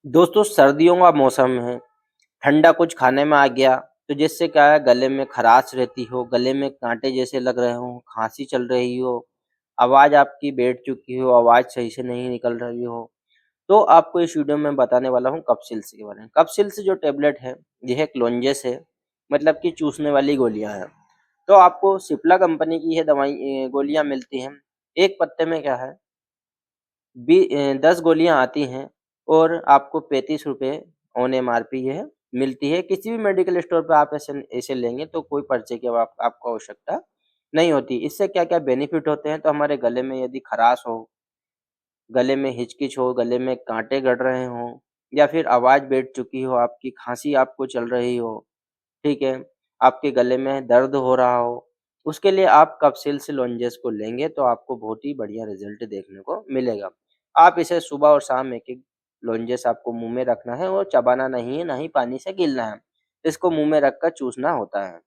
दोस्तों सर्दियों का मौसम है, ठंडा कुछ खाने में आ गया, तो जिससे क्या है गले में खराश रहती हो, गले में काँटे जैसे लग रहे हों, खाँसी चल रही हो, आवाज़ आपकी बैठ चुकी हो, आवाज़ सही से नहीं निकल रही हो, तो आपको इस वीडियो में बताने वाला हूँ कफ़सिल्स के बारे में। कफ़सिल्स जो टैबलेट है, यह एक लोजेंस है, मतलब कि चूसने वाली गोलियाँ हैं। तो आपको सिप्ला कंपनी की ये गोलियाँ मिलती हैं। एक पत्ते में क्या है 10 गोलियाँ आती हैं और आपको ₹35 ऑन एमआरपी यह मिलती है। किसी भी मेडिकल स्टोर पे आप इसे इसे लेंगे तो कोई पर्चे की अब आप आपको आवश्यकता नहीं होती। इससे क्या-क्या बेनिफिट होते हैं, तो हमारे गले में यदि खराश हो, गले में हिचकिच हो, गले में काँटे गड़ रहे हों या फिर आवाज़ बैठ चुकी हो आपकी, खाँसी आपको चल रही हो, ठीक है? आपके गले में दर्द हो रहा हो, उसके लिए आप कफ़सिल्स लोजेंस को लेंगे तो आपको बहुत ही बढ़िया रिज़ल्ट देखने को मिलेगा। आप इसे सुबह और शाम एक-एक लोजेंस आपको मुँह में रखना है और चबाना नहीं है, ना ही पानी से गीलना है। इसको मुँह में रखकर चूसना होता है।